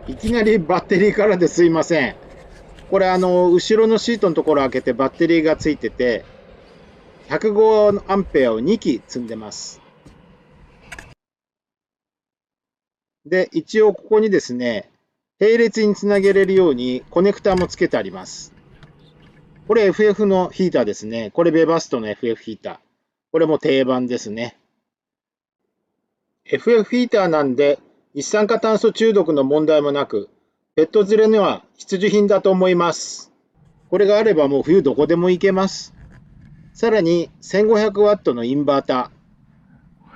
いきなりバッテリーからですいません。これ後ろのシートのところ開けてバッテリーがついてて、105アンペアを2機積んでます。で、一応ここにですね、並列につなげれるようにコネクタもつけてあります。これ FF のヒーターですね。これベバストの FF ヒーター。これも定番ですね。FF ヒーターなんで、一酸化炭素中毒の問題もなく、ペット連れには必需品だと思います。これがあればもう冬どこでも行けます。さらに 1500W のインバータ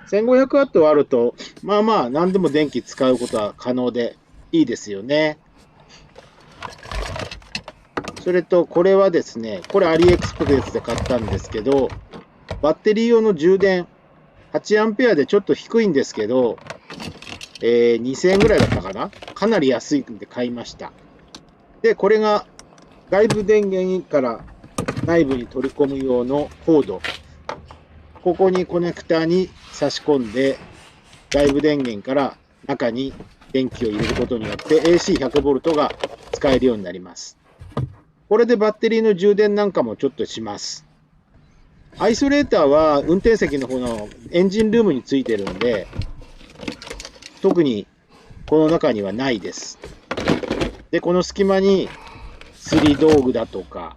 ー。1500W あると、まあまあ何でも電気使うことは可能でいいですよね。それとこれはですね、これアリエクスプレスで買ったんですけど、バッテリー用の充電、8アンペアでちょっと低いんですけど、2000円ぐらいだったかな、かなり安いんで買いました。で、これが外部電源から内部に取り込む用のコード。ここにコネクターに差し込んで、外部電源から中に電気を入れることによって AC100V が使えるようになります。これでバッテリーの充電なんかもちょっとします。アイソレーターは運転席の方のエンジンルームについてるんで、特にこの中にはないです。で、この隙間に釣り道具だとか、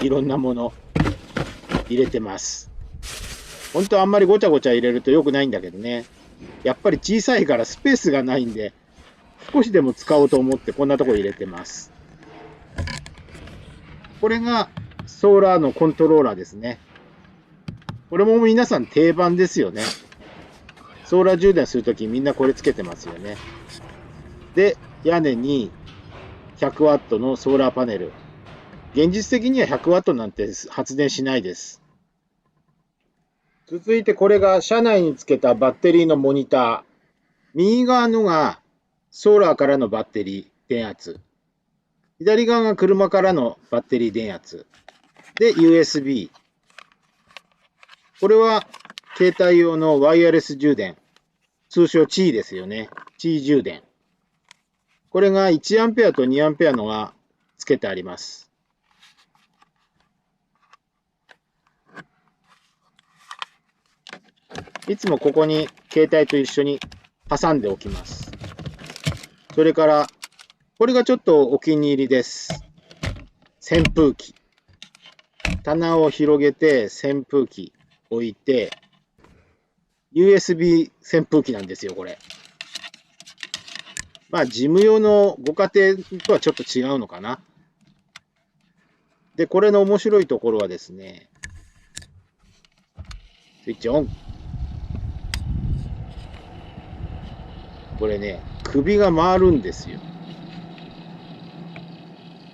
いろんなもの入れてます。本当はあんまりごちゃごちゃ入れると良くないんだけどね。やっぱり小さいからスペースがないんで、少しでも使おうと思ってこんなとこ入れてます。これがソーラーのコントローラーですね。これも皆さん定番ですよね。ソーラー充電するときみんなこれつけてますよね。で、屋根に 100W のソーラーパネル。現実的には 100W なんて発電しないです。続いてこれが車内につけたバッテリーのモニター。右側のがソーラーからのバッテリー電圧。左側が車からのバッテリー電圧。で、USB。これは携帯用のワイヤレス充電。通称 Qi ですよね。Qi 充電。これが 1A と 2A のが付けてあります。いつもここに携帯と一緒に挟んでおきます。それから、これがちょっとお気に入りです。扇風機。棚を広げて扇風機置いて、USB 扇風機なんですよ、これ。まあ、事務用のご家庭とはちょっと違うのかな。で、これの面白いところはですね、スイッチオン。これね、首が回るんですよ。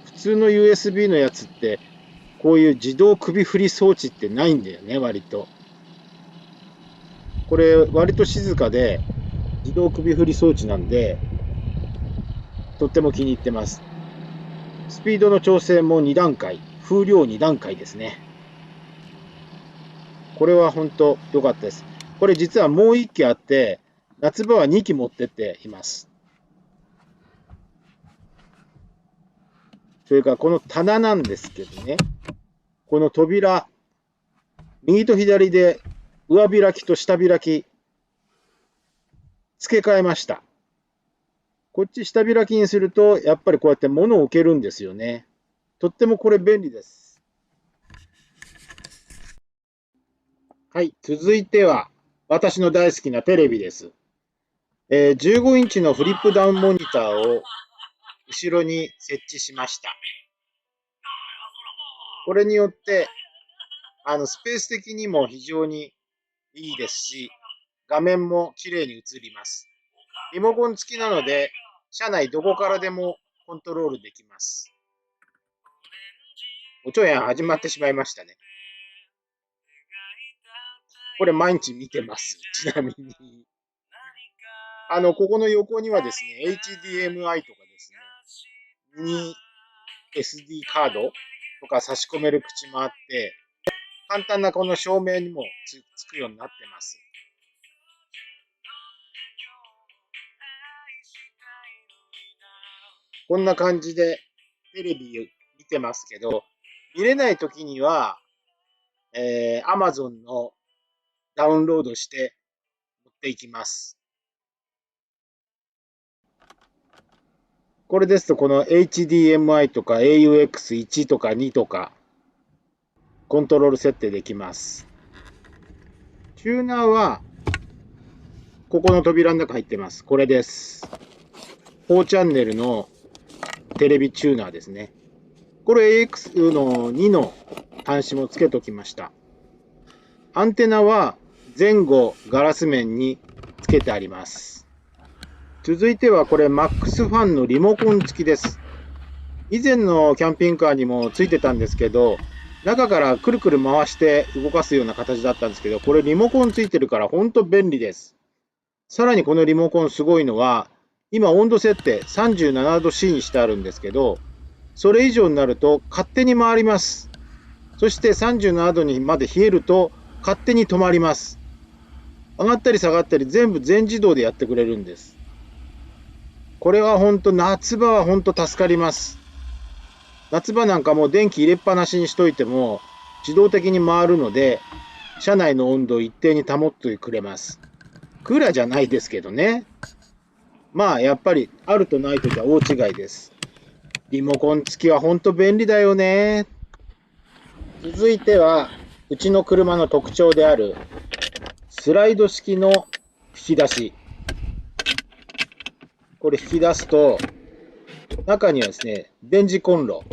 普通の USB のやつって、こういう自動首振り装置ってないんだよね、割と。これ、割と静かで、自動首振り装置なんで、とっても気に入ってます。スピードの調整も2段階、風量2段階ですね。これは本当良かったです。これ実はもう1機あって、夏場は2機持ってっています。それからこの棚なんですけどね、この扉、右と左で上開きと下開き、付け替えました。こっち下開きにすると、やっぱりこうやって物を置けるんですよね。とってもこれ便利です。はい、続いては、私の大好きなテレビです。15インチのフリップダウンモニターを後ろに設置しました。これによって、スペース的にも非常にいいですし、画面も綺麗に映ります。リモコン付きなので、車内どこからでもコントロールできます。おちょやん始まってしまいましたね。これ毎日見てます。ちなみに。ここの横にはですね、HDMI とかですね、ミニ SD カードとか差し込める口もあって、簡単なこの照明にもつくようになってます。こんな感じでテレビ見てますけど、見れないときには、Amazon のダウンロードして持っていきます。これですと、この HDMI とか AUX1 とか2とか、コントロール設定できます。チューナーは、ここの扉の中入ってます。これです。4チャンネルのテレビチューナーですね。これ AX の2の端子もつけときました。アンテナは前後ガラス面につけてあります。続いてはこれ MAX ファンのリモコン付きです。以前のキャンピングカーにもついてたんですけど、中からくるくる回して動かすような形だったんですけど、これリモコンついてるから本当便利です。さらにこのリモコンすごいのは、今温度設定37度 C にしてあるんですけど、それ以上になると勝手に回ります。そして37度にまで冷えると勝手に止まります。上がったり下がったり全部全自動でやってくれるんです。これは本当夏場は本当助かります。夏場なんかもう電気入れっぱなしにしといても自動的に回るので、車内の温度を一定に保ってくれます。クーラーじゃないですけどね。まあやっぱりあるとないとじゃ大違いです。リモコン付きは本当便利だよね。続いてはうちの車の特徴であるスライド式の引き出し。これ引き出すと中にはですね、電磁コンロ、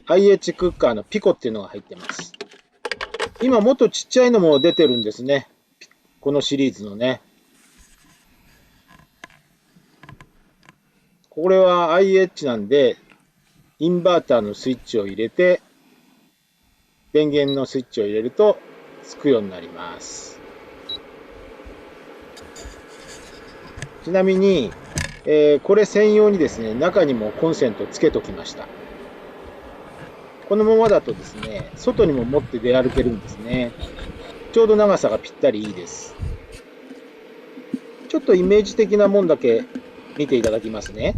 IH クッカーのピコっていうのが入ってます。今もっとちっちゃいのも出てるんですね。このシリーズのね。これは IH なんで、インバーターのスイッチを入れて、電源のスイッチを入れるとつくようになります。ちなみに、これ専用にですね、中にもコンセントつけときました。このままだとですね、外にも持って出歩けるんですね。ちょうど長さがぴったりいいです。ちょっとイメージ的なもんだけ見ていただきますね。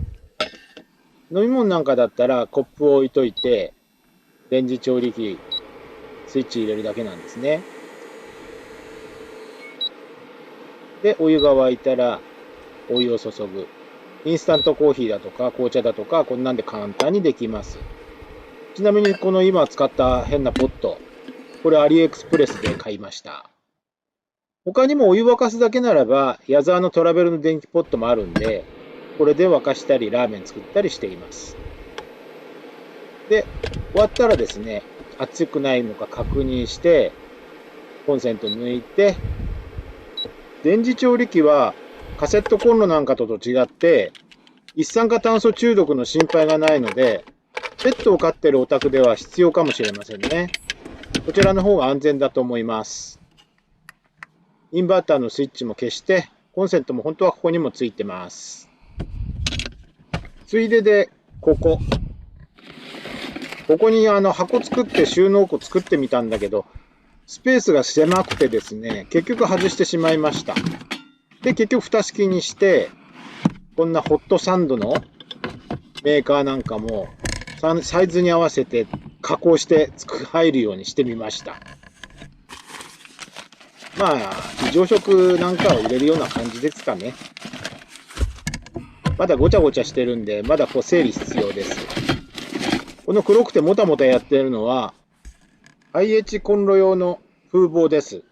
飲み物なんかだったらコップを置いといて、レンジ調理器、スイッチ入れるだけなんですね。で、お湯が沸いたらお湯を注ぐ。インスタントコーヒーだとか紅茶だとか、こんなんで簡単にできます。ちなみにこの今使った変なポット、これアリエクスプレスで買いました。他にもお湯沸かすだけならば、矢沢のトラベルの電気ポットもあるんで、これで沸かしたりラーメン作ったりしています。で、終わったらですね、熱くないのか確認して、コンセント抜いて、電磁調理器はカセットコンロなんかと違って、一酸化炭素中毒の心配がないので、ペットを飼っているお宅では必要かもしれませんね。こちらの方が安全だと思います。インバーターのスイッチも消して、コンセントも本当はここにもついてます。ついでで、ここに箱作って収納庫作ってみたんだけど、スペースが狭くてですね、結局外してしまいました。で、結局蓋式にして、こんなホットサンドのメーカーなんかもサイズに合わせて加工して入るようにしてみました。まあ、非常食なんかを入れるような感じですかね。まだごちゃごちゃしてるんで、まだ整理必要です。この黒くてもたもたやってるのは、IH コンロ用の風防です。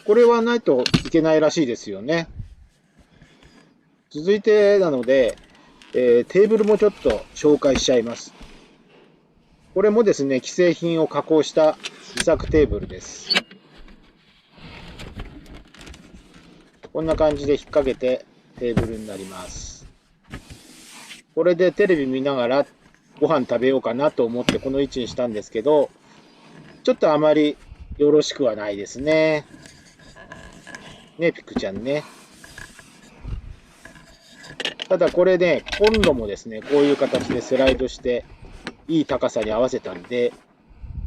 これはないといけないらしいですよね。続いてなので、テーブルもちょっと紹介しちゃいます。これもですね、既製品を加工した自作テーブルです。こんな感じで引っ掛けてテーブルになります。これでテレビ見ながらご飯食べようかなと思ってこの位置にしたんですけど、ちょっとあまりよろしくはないですね。ね、ピクちゃんね。ただこれね、コンロもですね、こういう形でスライドしていい高さに合わせたんで、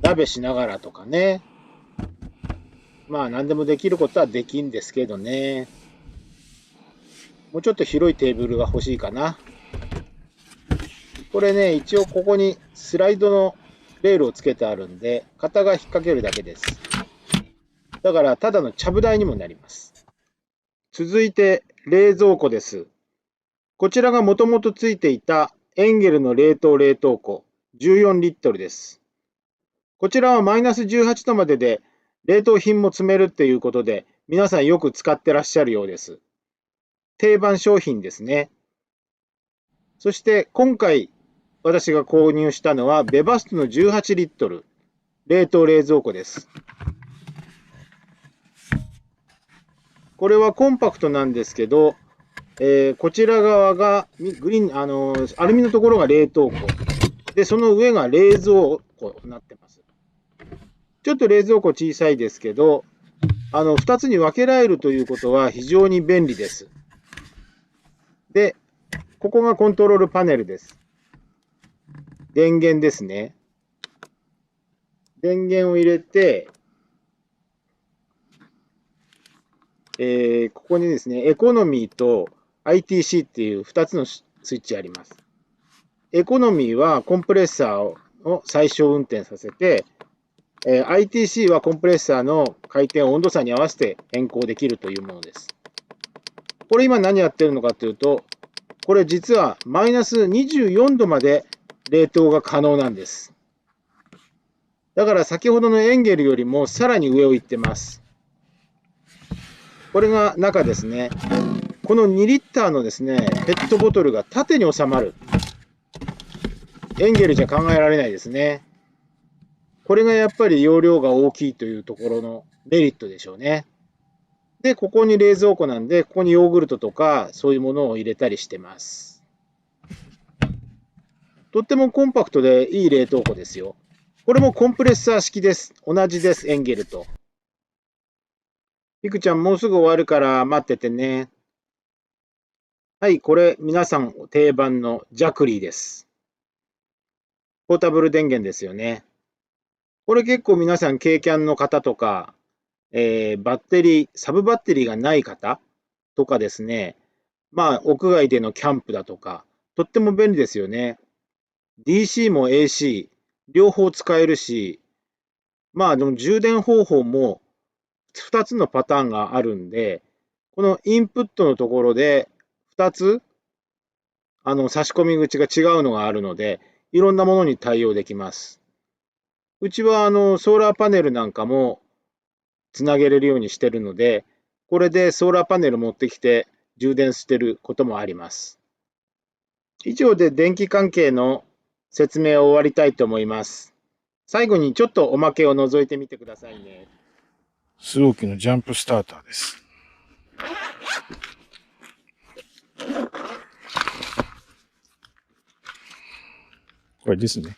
鍋しながらとかね、まあ何でもできることはできんですけどね。もうちょっと広いテーブルが欲しいかな。これね、一応ここにスライドのレールをつけてあるんで、型が引っ掛けるだけです。だから、ただのちゃぶ台にもなります。続いて、冷蔵庫です。こちらがもともとついていたエンゲルの冷凍庫、14リットルです。こちらはマイナス18度までで冷凍品も積めるっていうことで、皆さんよく使ってらっしゃるようです。定番商品ですね。そして今回私が購入したのはベバストの18リットル冷凍冷蔵庫です。これはコンパクトなんですけど、こちら側がグリーン、アルミのところが冷凍庫で、その上が冷蔵庫になってます。ちょっと冷蔵庫小さいですけど、2つに分けられるということは非常に便利です。で、ここがコントロールパネルです。電源ですね。電源を入れて、ここにですね、エコノミーと ITC っていう2つのスイッチあります。エコノミーはコンプレッサーを最小運転させて、ITC はコンプレッサーの回転温度差に合わせて変更できるというものです。これ今何やってるのかというと、これ実はマイナス24度まで冷凍が可能なんです。だから先ほどのエンゲルよりもさらに上を行ってます。これが中ですね。この2リッターのですね、ペットボトルが縦に収まる。エンゲルじゃ考えられないですね。これがやっぱり容量が大きいというところのメリットでしょうね。で、ここに冷蔵庫なんで、ここにヨーグルトとかそういうものを入れたりしてます。とってもコンパクトでいい冷凍庫ですよ。これもコンプレッサー式です。同じです、エンゲルと。ピクちゃんもうすぐ終わるから待っててね。はい、これ皆さん定番のジャクリーです。ポータブル電源ですよね。これ結構皆さん軽キャンの方とか、バッテリー、サブバッテリーがない方とかですね、まあ屋外でのキャンプだとか、とっても便利ですよね。DC も AC、両方使えるし、まあでも充電方法も2つのパターンがあるんで、このインプットのところで2つ差し込み口が違うのがあるので、いろんなものに対応できます。うちはソーラーパネルなんかもつなげれるようにしてるので、これでソーラーパネル持ってきて充電してることもあります。以上で電気関係の説明を終わりたいと思います。最後にちょっとおまけを覗いてみてくださいね。スロー機のジャンプスターターです。これですね。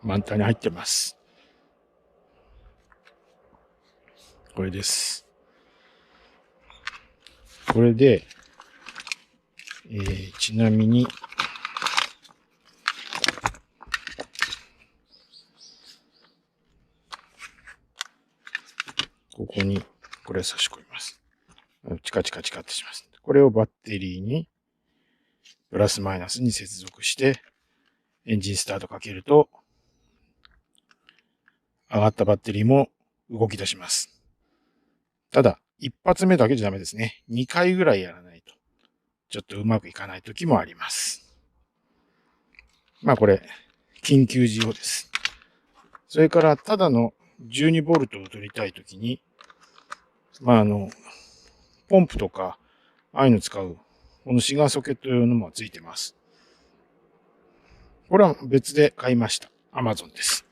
満タンに入ってます。これです。これで、ちなみに、ここに、これ差し込みます。チカチカチカってします。これをバッテリーに、プラスマイナスに接続して、エンジンスタートかけると、上がったバッテリーも動き出します。ただ、一発目だけじゃダメですね。2回ぐらいやらないと、ちょっとうまくいかない時もあります。まあこれ、緊急時用です。それから、ただの12ボルトを取りたいときに、まあポンプとか、ああいうの使う、このシガーソケット用のもついてます。これは別で買いました。Amazon です。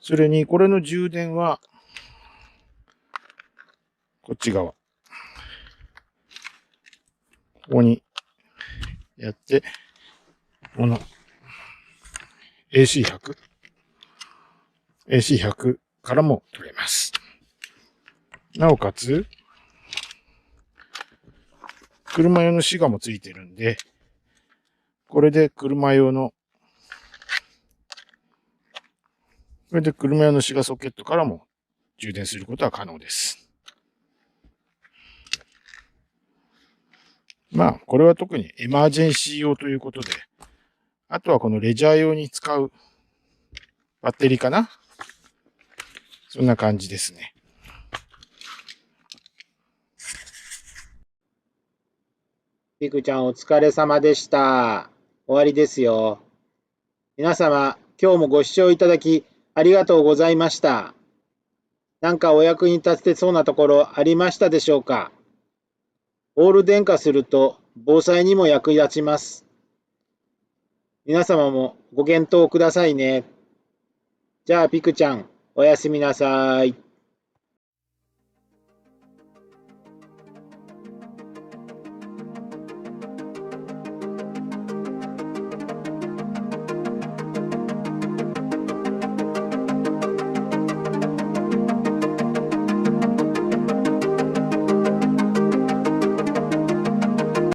それに、これの充電は、こっち側。ここにやって、この AC100。AC100 からも取れます。なおかつ、車用のシガもついてるんで、これで車用のシガソケットからも充電することは可能です。まあ、これは特にエマージェンシー用ということで、あとはこのレジャー用に使うバッテリーかな。そんな感じですね。ピクちゃんお疲れ様でした。終わりですよ。皆様、今日もご視聴いただきありがとうございました。なんかお役に立てそうなところありましたでしょうか？オール電化すると防災にも役立ちます。皆様もご検討くださいね。じゃあピクちゃん、おやすみなさい。